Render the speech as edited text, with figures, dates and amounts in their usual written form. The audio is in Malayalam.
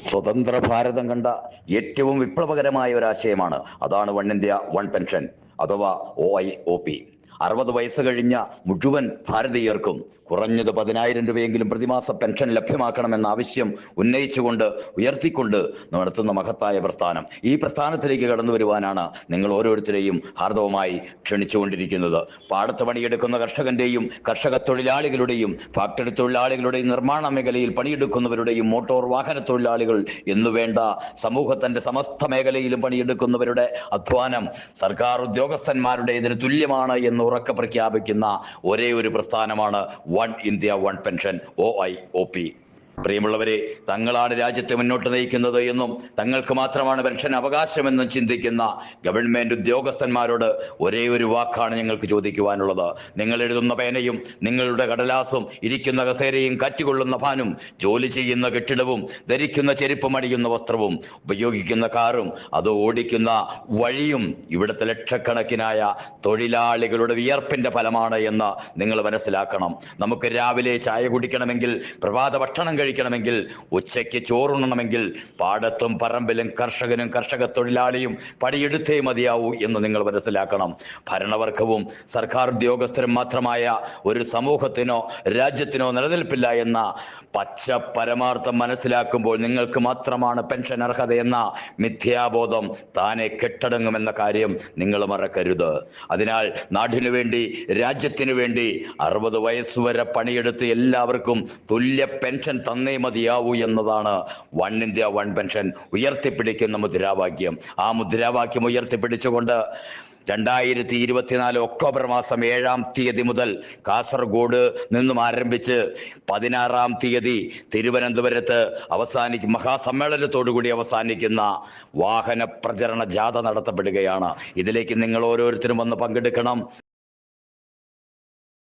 സ്വതന്ത്ര ഭാരതം കണ്ട ഏറ്റവും വിപ്ലവകരമായ ഒരു ആശയമാണ്. അതാണ് വൺ ഇന്ത്യ വൺ പെൻഷൻ അഥവാ OIOP. 60 വയസ്സ് കഴിഞ്ഞ മുഴുവൻ ഭാരതീയർക്കും കുറഞ്ഞത് 10,000 രൂപയെങ്കിലും പ്രതിമാസ പെൻഷൻ ലഭ്യമാക്കണമെന്ന ആവശ്യം ഉന്നയിച്ചുകൊണ്ട് ഉയർത്തിക്കൊണ്ട് നടത്തുന്ന മഹത്തായ പ്രസ്ഥാനം. ഈ പ്രസ്ഥാനത്തിലേക്ക് കടന്നു വരുവാനാണ് നിങ്ങൾ ഓരോരുത്തരെയും ഹാർദവമായി ക്ഷണിച്ചുകൊണ്ടിരിക്കുന്നത്. പാടത്ത് പണിയെടുക്കുന്ന കർഷകന്റെയും കർഷക തൊഴിലാളികളുടെയും ഫാക്ടറി തൊഴിലാളികളുടെയും നിർമ്മാണ മേഖലയിൽ പണിയെടുക്കുന്നവരുടെയും മോട്ടോർ വാഹന തൊഴിലാളികൾ എന്നുവേണ്ട സമൂഹത്തിന്റെ സമസ്ത മേഖലയിലും പണിയെടുക്കുന്നവരുടെ അധ്വാനം സർക്കാർ ഉദ്യോഗസ്ഥന്മാരുടെ ഇതിന് തുല്യമാണ് എന്ന് ഉറക്കെ പ്രഖ്യാപിക്കുന്ന ഒരേ ഒരു പ്രസ്ഥാനമാണ് one India one pension OIOP. പ്രിയമുള്ളവരെ, തങ്ങളാണ് രാജ്യത്തെ മുന്നോട്ട് നയിക്കുന്നത് എന്നും തങ്ങൾക്ക് മാത്രമാണ് പെൻഷൻ അവകാശമെന്നും ചിന്തിക്കുന്ന ഗവൺമെന്റ് ഉദ്യോഗസ്ഥന്മാരോട് ഒരേ ഒരു വാക്കാണ് ഞങ്ങൾക്ക് ചോദിക്കുവാനുള്ളത്. നിങ്ങൾ എഴുതുന്ന പേനയും നിങ്ങളുടെ കടലാസും ഇരിക്കുന്ന കസേരയും കാറ്റുകൊള്ളുന്ന ഫാനും ജോലി ചെയ്യുന്ന കെട്ടിടവും ധരിക്കുന്ന ചെരുപ്പും അണിയുന്ന വസ്ത്രവും ഉപയോഗിക്കുന്ന കാറും അത് ഓടിക്കുന്ന വഴിയും ഇവിടുത്തെ ലക്ഷക്കണക്കിനായ തൊഴിലാളികളുടെ വിയർപ്പിന്റെ ഫലമാണ് എന്ന് നിങ്ങൾ മനസ്സിലാക്കണം. നമുക്ക് രാവിലെ ചായ കുടിക്കണമെങ്കിൽ, പ്രഭാത ഭക്ഷണം കഴിക്കണമെങ്കിൽ, ഉച്ചയ്ക്ക് ചോറുണ്ണണമെങ്കിൽ പാടത്തും പറമ്പിലും കർഷകനും കർഷക തൊഴിലാളിയും പണിയെടുത്തേ മതിയാവൂ എന്ന് നിങ്ങൾ മനസ്സിലാക്കണം. ഭരണവർഗവും സർക്കാർ ഉദ്യോഗസ്ഥരും മാത്രമായ ഒരു സമൂഹത്തിനോ രാജ്യത്തിനോ നിലനിൽപ്പില്ല എന്ന പച്ച പരമാർത്ഥം മനസ്സിലാക്കുമ്പോൾ നിങ്ങൾക്ക് മാത്രമാണ് പെൻഷൻ അർഹതയെന്ന മിഥ്യാബോധം താനെ കെട്ടടങ്ങുമെന്ന കാര്യം നിങ്ങൾ മറക്കരുത്. അതിനാൽ നാടിനു വേണ്ടി, രാജ്യത്തിനു വേണ്ടി 60 വയസ്സുവരെ പണിയെടുത്ത് എല്ലാവർക്കും തുല്യ പെൻഷൻ തന്നേ മതിയാവൂ എന്നതാണ് വൺ ഇന്ത്യ വൺ പെൻഷൻ ഉയർത്തിപ്പിടിക്കുന്ന മുദ്രാവാക്യം. ആ മുദ്രാവാക്യം ഉയർത്തിപ്പിടിച്ചുകൊണ്ട് 2024 ഒക്ടോബർ മാസം 7-ാം തീയതി മുതൽ കാസർഗോഡ് നിന്നും ആരംഭിച്ച് 16-ാം തീയതി തിരുവനന്തപുരത്ത് മഹാസമ്മേളനത്തോടുകൂടി അവസാനിക്കുന്ന വാഹന പ്രചരണ ജാഥ നടത്തപ്പെടുകയാണ്. ഇതിലേക്ക് നിങ്ങൾ ഓരോരുത്തരും വന്ന് പങ്കെടുക്കണം.